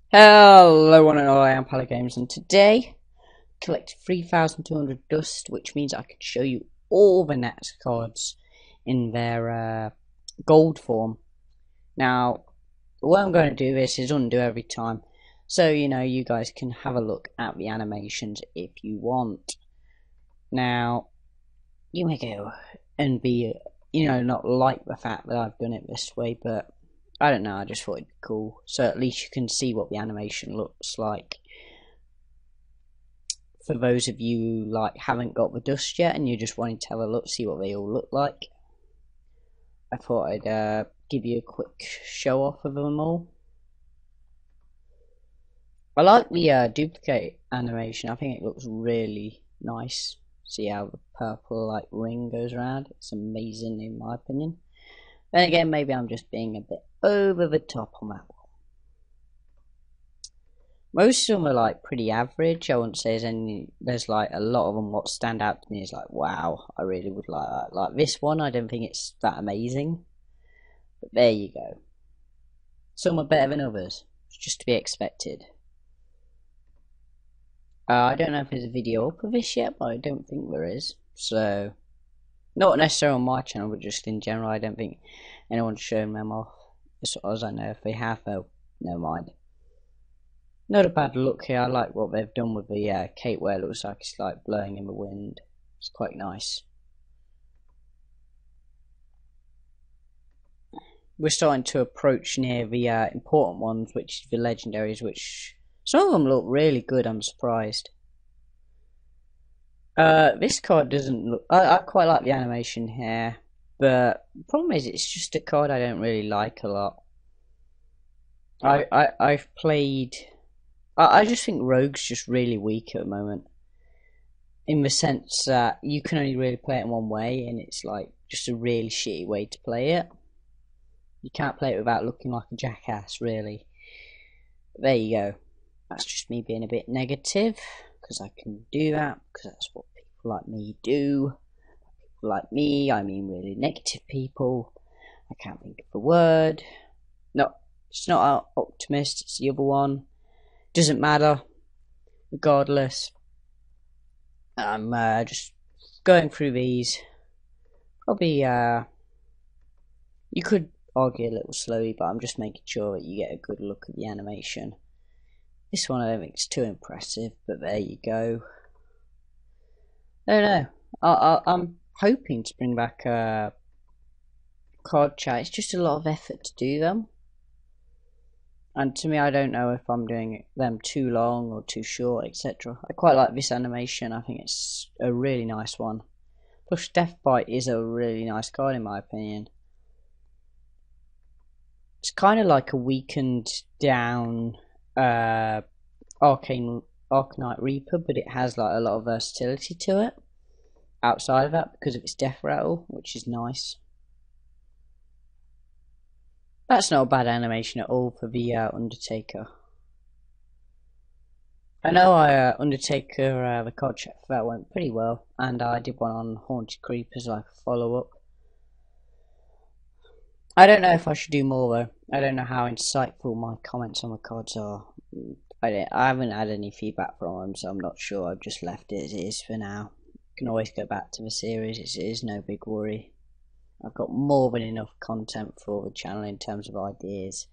Hello one and all, I am Games, and today collected 3,200 dust, which means I can show you all the Naxx cards in their gold form. Now, the way I'm going to do this is undo every time, so you guys can have a look at the animations if you want. Now, you may go and be, not like the fact that I've done it this way, but I don't know, I just thought it'd be cool, so at least you can see what the animation looks like. For those of you who haven't got the dust yet and you're just wanting to have a look, see what they all look like, I thought I'd give you a quick show off of them all. I like the duplicate animation. I think it looks really nice. See how the purple ring goes around? It's amazing in my opinion. Then again, maybe I'm just being a bit over the top on that one. Most of them are pretty average. I wouldn't say there's a lot of them what stand out to me is wow, I really would like that. Like this one, I don't think it's that amazing. But there you go. Some are better than others. It's just to be expected. I don't know if there's a video up of this yet, but I don't think there is. So, not necessarily on my channel, but just in general, I don't think anyone's shown them off. As far as I know, if they have, though, never mind. Not a bad look here. I like what they've done with the cape where it looks like it's blowing in the wind. It's quite nice. We're starting to approach near the important ones, which is the legendaries, which some of them look really good. I'm surprised. This card doesn't look. I quite like the animation here, but the problem is it's just a card I don't really like a lot. I've played. I just think Rogue's just really weak at the moment, in the sense that you can only really play it in one way, and it's just a really shitty way to play it. You can't play it without looking like a jackass, really. But there you go. That's just me being a bit negative, because I can do that, because that's what people like me do. People like me, I mean really negative people. I can't think of the word. No, it's not an optimist, it's the other one. Doesn't matter. Regardless, I'm just going through these. Probably, you could argue a little slowly, but I'm just making sure that you get a good look at the animation. This one I don't think is too impressive, but there you go. I don't know. I'm hoping to bring back a card chat. It's just a lot of effort to do them. And to me, I don't know if I'm doing them too long or too short, etc. I quite like this animation. I think it's a really nice one. Plus, Deathbite is a really nice card in my opinion. It's kind of like a weakened down Arcanite Reaper, but it has a lot of versatility to it outside of that because of its death rattle, which is nice. That's not a bad animation at all for the Undertaker. I know Undertaker, the card check for that went pretty well, and I did one on Haunted Creepers like a follow-up. I don't know if I should do more though. I don't know how insightful my comments on the cards are. I haven't had any feedback from them, so I'm not sure. I've just left it as it is for now. Can always go back to the series. It is no big worry. I've got more than enough content for the channel in terms of ideas,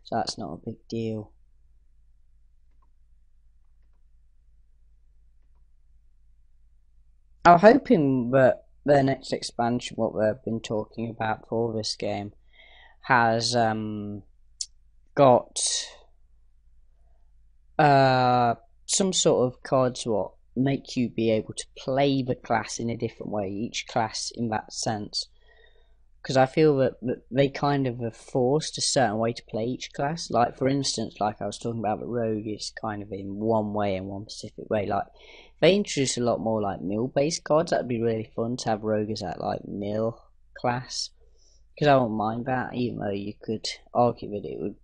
so that's not a big deal. I'm hoping that the next expansion, what they've been talking about for this game, has got some sort of cards what make you be able to play the class in a different way, each class in that sense. Because I feel that they kind of are forced a certain way to play each class. Like, for instance, like I was talking about, the Rogue is kind of in one way, in one specific way. Like, if they introduce a lot more mill-based cards, that'd be really fun to have Rogue as that mill class. Because I wouldn't mind that, even though you could argue that it would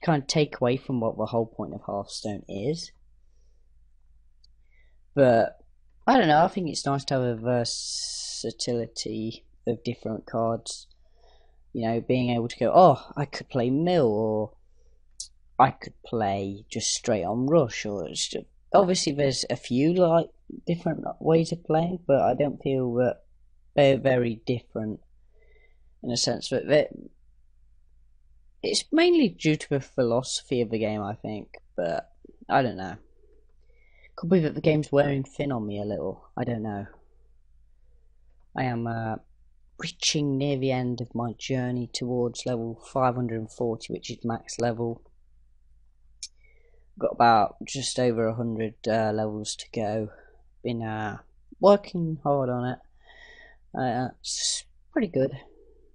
kind of take away from what the whole point of Hearthstone is. But I don't know, I think it's nice to have a versatility of different cards. Being able to go, oh, I could play mill, or I could play just straight on Rush, or it's just, obviously there's a few like different ways of playing, but I don't feel that they're very different in a sense that it's mainly due to the philosophy of the game, I think. But I don't know. Could be that the game's wearing thin on me a little. I don't know. I am reaching near the end of my journey towards level 540, which is max level. Got about just over 100 levels to go. Been working hard on it. It's pretty good.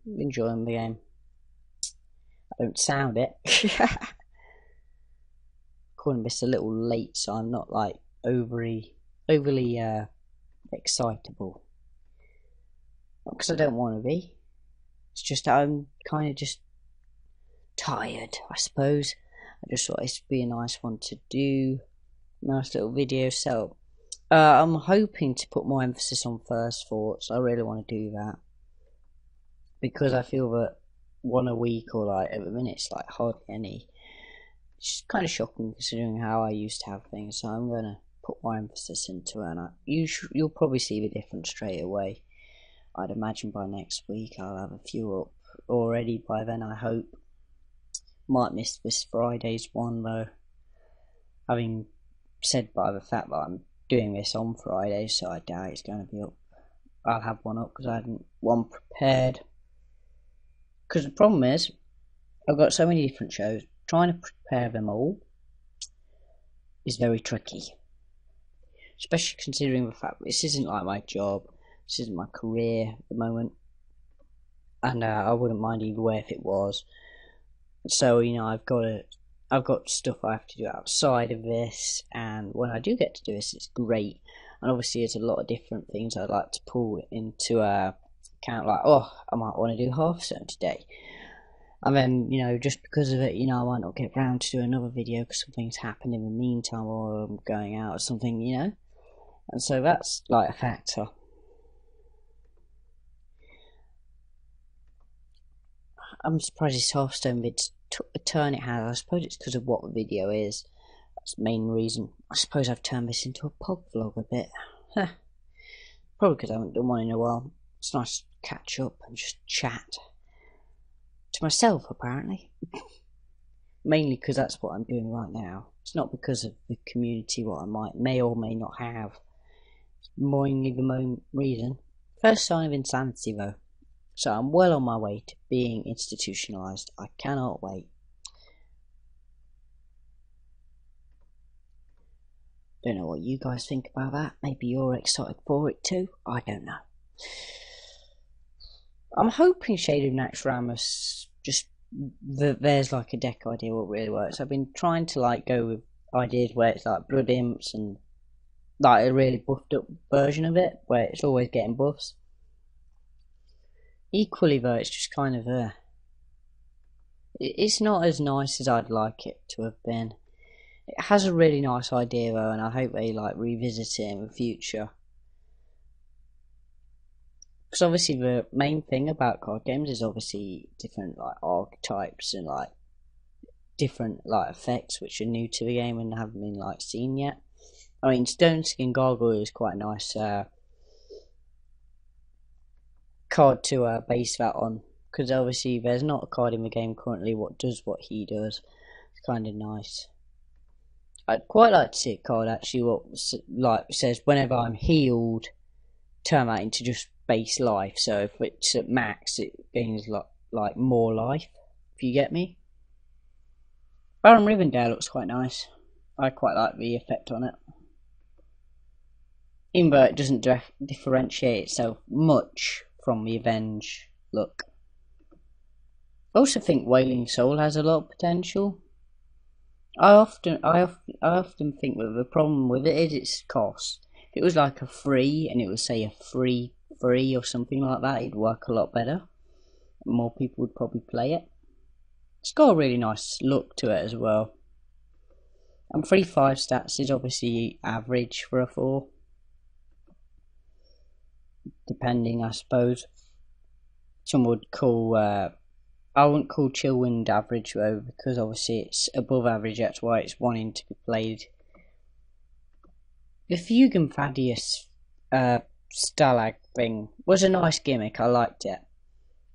Enjoying the game. I don't sound it. Calling this a little late, so I'm not like overly excitable. Not because I don't want to be. It's just that I'm kind of just tired, I suppose. I just thought it'd be a nice one to do. Nice little video. So I'm hoping to put more emphasis on first thoughts. I really want to do that because I feel that one a week, or like at the minute it's like hardly any. It's kind of shocking considering how I used to have things. So I'm gonna put more emphasis into it, and you'll probably see the difference straight away. I'd imagine by next week I'll have a few up already by then, I hope. Might miss this Friday's one though, having said by the fact that I'm doing this on Friday, so I doubt it's going to be up. I'll have one up because I hadn't one prepared. Because the problem is, I've got so many different shows, trying to prepare them all is very tricky. Especially considering the fact that this isn't like my job, this isn't my career at the moment. And I wouldn't mind either way if it was. So, you know, I've got stuff I have to do outside of this, and when I do get to do this, it's great. And obviously, there's a lot of different things I'd like to pull into account, like, oh, I might want to do Hearthstone today. And then, you know, just because of it, you know, I might not get round to do another video because something's happened in the meantime, or I'm going out or something, you know. And so that's like a factor. I'm surprised this Hearthstone vid's took the turn it has. I suppose it's because of what the video is. That's the main reason. I suppose I've turned this into a pod vlog a bit. Probably because I haven't done one in a while. It's nice to catch up and just chat. To myself, apparently. Mainly because that's what I'm doing right now. It's not because of the community, what I may or may not have. It's mainly the main reason. First sign of insanity, though. So I'm well on my way to being institutionalised. I cannot wait. Don't know what you guys think about that. Maybe you're excited for it too. I don't know. I'm hoping Shade of Naxxramas just there's like a deck idea what really works. I've been trying to like go with ideas where it's like Blood Imps and like a really buffed up version of it where it's always getting buffs. Equally though, it's just kind of it's not as nice as I'd like it to have been. It has a really nice idea though, and I hope they like revisit it in the future. Because obviously the main thing about card games is obviously different like archetypes and like different like effects which are new to the game and haven't been like seen yet. I mean, Stone Skin Gargoyle is quite a nice card to base that on, because obviously there's not a card in the game currently what does what he does. It's kind of nice. I'd quite like to see a card actually what like says whenever I'm healed, turn that into just base life. So if it's at max, it gains like more life. If you get me. Baron Rivendell looks quite nice. I quite like the effect on it. Even though it doesn't differentiate itself much from the Avenge look. I also think Wailing Soul has a lot of potential. I often think that the problem with it is its cost. If it was like a free, and it would say a free or something like that, it'd work a lot better. More people would probably play it. It's got a really nice look to it as well. And 3/5 stats is obviously average for a 4. Depending, I suppose. Some would call, I I wouldn't call Chillwind average though, because obviously it's above average, that's why it's wanting to be played. The Fugan Thaddeus Stalag thing was a nice gimmick, I liked it.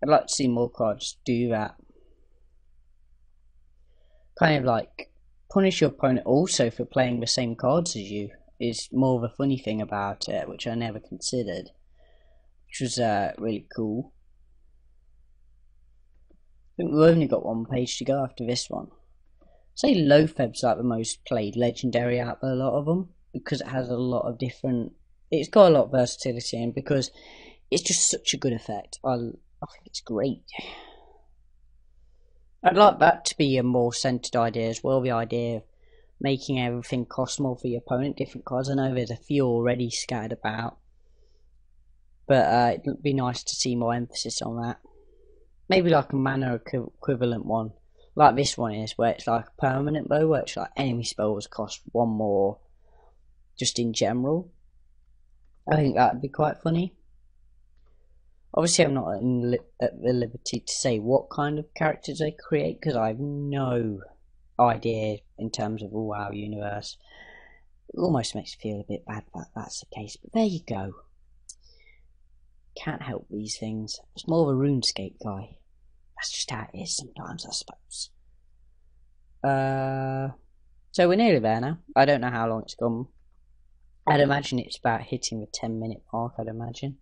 I'd like to see more cards do that. Kind of like punish your opponent also for playing the same cards as you is more of a funny thing about it, which I never considered, which was really cool. I think we've only got one page to go after this one. I'd say Loatheb's like the most played legendary out of a lot of them, because it has a lot of different, it's got a lot of versatility, and because it's just such a good effect. I think it's great. I'd like that to be a more centered idea as well, the idea of making everything cost more for your opponent, different cards. I know there's a few already scattered about, but it'd be nice to see more emphasis on that. Maybe like a mana equivalent one, like this one is, where it's like a permanent bow, where it's like enemy spells cost one more, just in general. I think that'd be quite funny. Obviously, I'm not at the liberty to say what kind of characters they create, because I have no idea in terms of the WoW universe. It almost makes me feel a bit bad that that's the case, but there you go. Can't help these things. It's more of a RuneScape guy. That's just how it is sometimes, I suppose. So we're nearly there now. I don't know how long it's gone. I'd imagine it's about hitting the 10-minute mark, I'd imagine.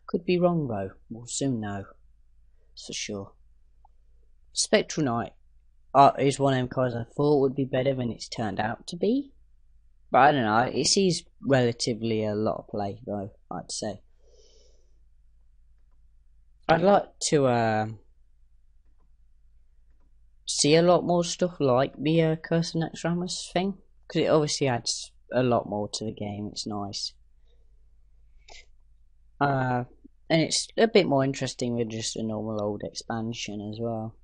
Could be wrong though. We'll soon know. That's for sure. Spectral Knight is one of them cards I thought would be better than it's turned out to be. But I don't know. It sees relatively a lot of play though, I'd say. I'd like to see a lot more stuff like the Curse of Naxxramas thing, because it obviously adds a lot more to the game. It's nice. And it's a bit more interesting than just a normal old expansion as well.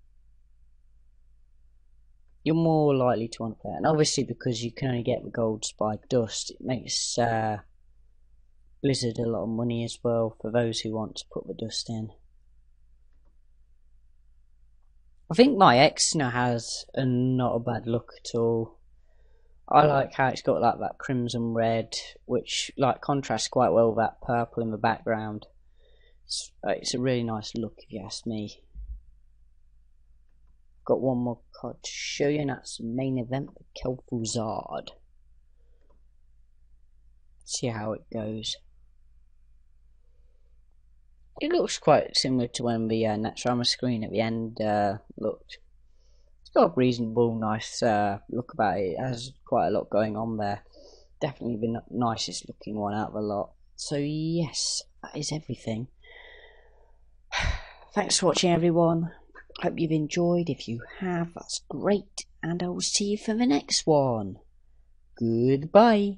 You're more likely to want to play it, and obviously because you can only get the golds by dust, it makes Blizzard a lot of money as well for those who want to put the dust in. I think my X now has not a bad look at all. I like how it's got like that crimson red, which like contrasts quite well with that purple in the background. It's a really nice look if you ask me. Got one more card to show you, and that's the main event, the Kel'Thuzad. See how it goes. It looks quite similar to when the Naxxramas screen at the end looked. It's got a reasonable, nice look about it. It has quite a lot going on there. Definitely the nicest looking one out of the lot. So yes, that is everything. Thanks for watching, everyone. Hope you've enjoyed. If you have, that's great. And I will see you for the next one. Goodbye.